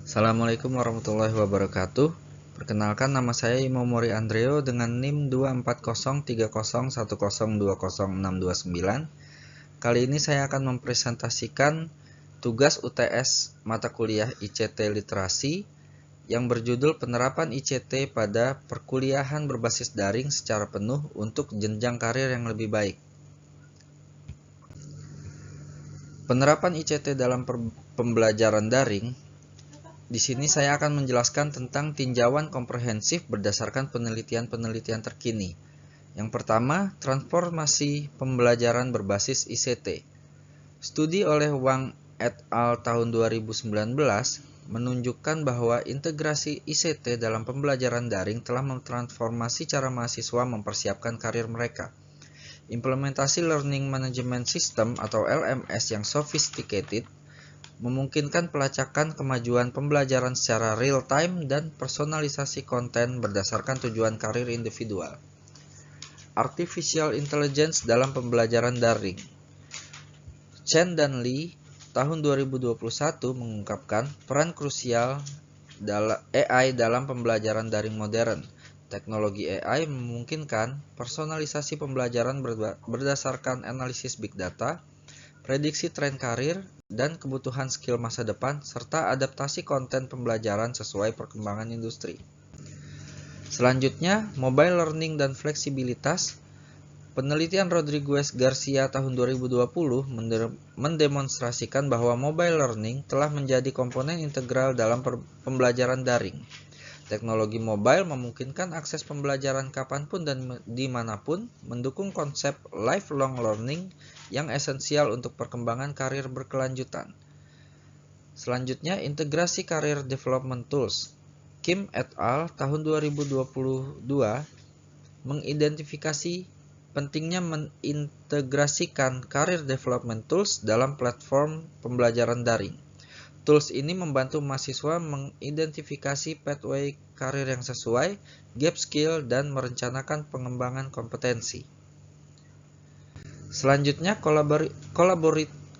Assalamualaikum warahmatullahi wabarakatuh. Perkenalkan, nama saya Imomori Andreo dengan NIM 24030102069. Kali ini saya akan mempresentasikan tugas UTS mata kuliah ICT Literasi yang berjudul Penerapan ICT pada Perkuliahan Berbasis Daring secara penuh untuk jenjang karir yang lebih baik. Penerapan ICT dalam pembelajaran daring. Di sini saya akan menjelaskan tentang tinjauan komprehensif berdasarkan penelitian-penelitian terkini. Yang pertama, transformasi pembelajaran berbasis ICT. Studi oleh Wang et al. Tahun 2019 menunjukkan bahwa integrasi ICT dalam pembelajaran daring telah mentransformasi cara mahasiswa mempersiapkan karir mereka. Implementasi Learning Management System atau LMS yang sophisticated memungkinkan pelacakan kemajuan pembelajaran secara real-time dan personalisasi konten berdasarkan tujuan karir individual. Artificial Intelligence dalam pembelajaran daring. Chen dan Lee tahun 2021 mengungkapkan peran krusial AI dalam pembelajaran daring modern. Teknologi AI memungkinkan personalisasi pembelajaran berdasarkan analisis big data, prediksi tren karir, dan kebutuhan skill masa depan, serta adaptasi konten pembelajaran sesuai perkembangan industri. Selanjutnya, mobile learning dan fleksibilitas. Penelitian Rodriguez Garcia tahun 2020 mendemonstrasikan bahwa mobile learning telah menjadi komponen integral dalam pembelajaran daring. Teknologi mobile memungkinkan akses pembelajaran kapanpun dan dimanapun, mendukung konsep lifelong learning yang esensial untuk perkembangan karir berkelanjutan. Selanjutnya, integrasi career development tools. Kim et al. Tahun 2022 mengidentifikasi pentingnya mengintegrasikan career development tools dalam platform pembelajaran daring. Tools ini membantu mahasiswa mengidentifikasi pathway karir yang sesuai, gap skill, dan merencanakan pengembangan kompetensi. Selanjutnya,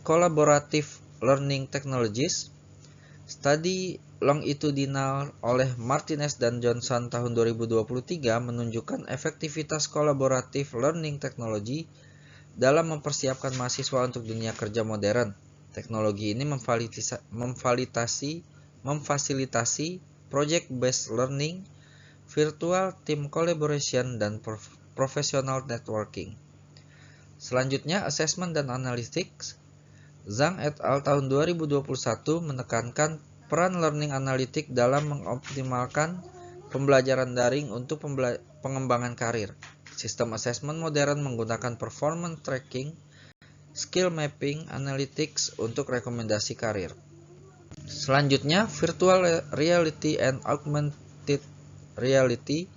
collaborative learning technologies. Studi longitudinal oleh Martinez dan Johnson tahun 2023 menunjukkan efektivitas kolaboratif learning technology dalam mempersiapkan mahasiswa untuk dunia kerja modern. Teknologi ini memfasilitasi project-based learning, virtual team collaboration, dan professional networking. Selanjutnya, assessment dan analytics. Zhang et al. Tahun 2021 menekankan peran learning analytics dalam mengoptimalkan pembelajaran daring untuk pengembangan karir. Sistem assessment modern menggunakan performance tracking, skill mapping, analytics untuk rekomendasi karir. Selanjutnya, virtual reality and augmented reality.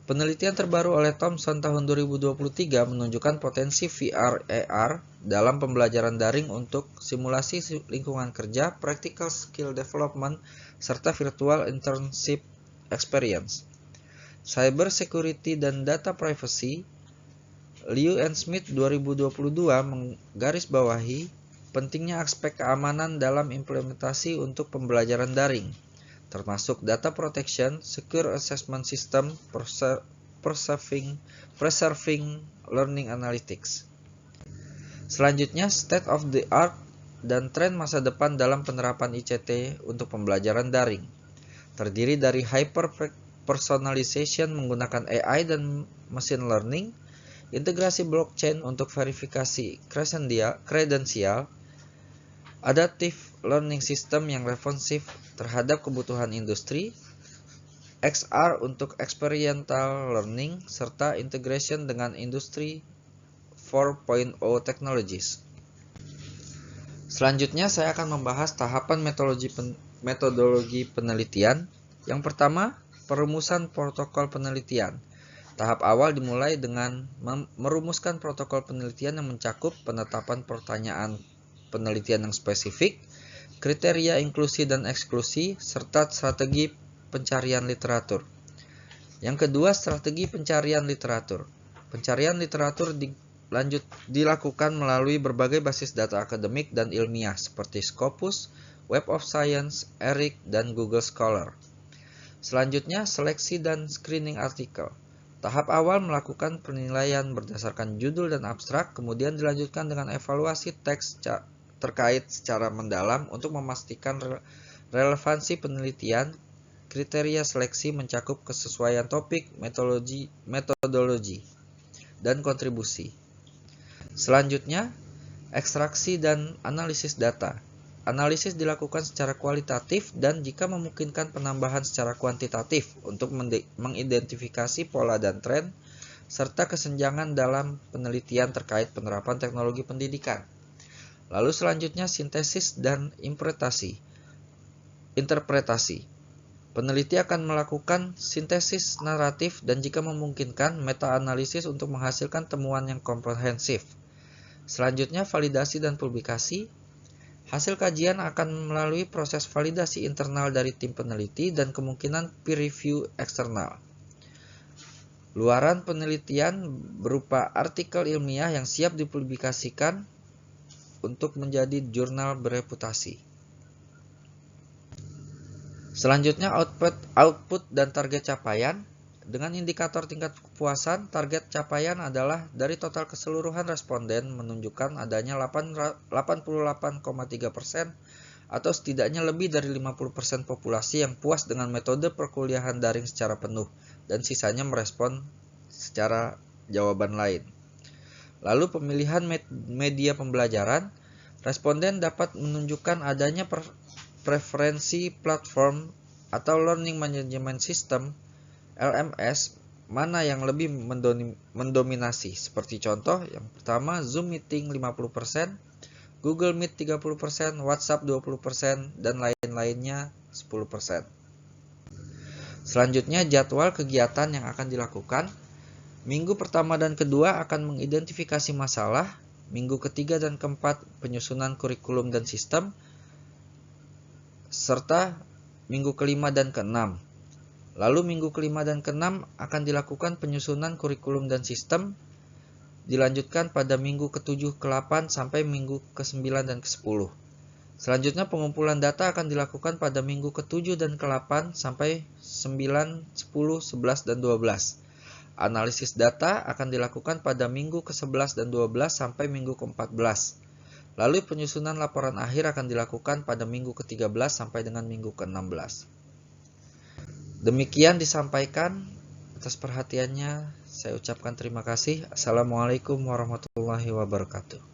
Penelitian terbaru oleh Thomson tahun 2023 menunjukkan potensi VR AR dalam pembelajaran daring untuk simulasi lingkungan kerja, practical skill development, serta virtual internship experience. Cyber security dan data privacy. Liu and Smith 2022 menggarisbawahi pentingnya aspek keamanan dalam implementasi untuk pembelajaran daring, termasuk data protection, secure assessment system, preserving learning analytics. Selanjutnya, state of the art dan tren masa depan dalam penerapan ICT untuk pembelajaran daring. Terdiri dari hyper personalization menggunakan AI dan machine learning, integrasi blockchain untuk verifikasi kredensial, adaptive learning system yang responsif terhadap kebutuhan industri, XR untuk experiential learning, serta integration dengan industri 4.0 technologies. Selanjutnya saya akan membahas tahapan metodologi penelitian. Yang pertama, perumusan protokol penelitian. Tahap awal dimulai dengan merumuskan protokol penelitian yang mencakup penetapan pertanyaan penelitian yang spesifik, kriteria inklusi dan eksklusi, serta strategi pencarian literatur. Yang kedua, strategi pencarian literatur. Pencarian literatur dilakukan melalui berbagai basis data akademik dan ilmiah seperti Scopus, Web of Science, ERIC, dan Google Scholar. Selanjutnya, seleksi dan screening artikel. Tahap awal melakukan penilaian berdasarkan judul dan abstrak, kemudian dilanjutkan dengan evaluasi teks terkait secara mendalam untuk memastikan relevansi penelitian. Kriteria seleksi mencakup kesesuaian topik, metodologi, dan kontribusi. Selanjutnya, ekstraksi dan analisis data. Analisis dilakukan secara kualitatif dan jika memungkinkan penambahan secara kuantitatif untuk mengidentifikasi pola dan tren, serta kesenjangan dalam penelitian terkait penerapan teknologi pendidikan. Lalu selanjutnya sintesis dan interpretasi. Peneliti akan melakukan sintesis naratif dan jika memungkinkan meta-analisis untuk menghasilkan temuan yang komprehensif. Selanjutnya validasi dan publikasi. Hasil kajian akan melalui proses validasi internal dari tim peneliti dan kemungkinan peer review eksternal. Luaran penelitian berupa artikel ilmiah yang siap dipublikasikan untuk menjadi jurnal bereputasi. Selanjutnya output dan target capaian. Dengan indikator tingkat kepuasan, target capaian adalah dari total keseluruhan responden menunjukkan adanya 88,3% atau setidaknya lebih dari 50% populasi yang puas dengan metode perkuliahan daring secara penuh dan sisanya merespon secara jawaban lain. Lalu pemilihan media pembelajaran, responden dapat menunjukkan adanya preferensi platform atau Learning Management System LMS mana yang lebih mendominasi. Seperti contoh, yang pertama Zoom Meeting 50%, Google Meet 30%, WhatsApp 20%, dan lain-lainnya 10%. Selanjutnya jadwal kegiatan yang akan dilakukan. Minggu pertama dan kedua akan mengidentifikasi masalah, minggu ketiga dan keempat penyusunan kurikulum dan sistem, serta minggu kelima dan keenam. Lalu minggu kelima dan keenam akan dilakukan penyusunan kurikulum dan sistem, dilanjutkan pada minggu ke-7, ke-8 sampai minggu ke-9 dan ke-10. Selanjutnya pengumpulan data akan dilakukan pada minggu ke-7 dan ke-8 sampai 9, 10, 11 dan 12. Analisis data akan dilakukan pada minggu ke-11 dan 12 sampai minggu ke-14. Lalu penyusunan laporan akhir akan dilakukan pada minggu ke-13 sampai dengan minggu ke-16. Demikian disampaikan. Atas perhatiannya saya ucapkan terima kasih. Assalamualaikum warahmatullahi wabarakatuh.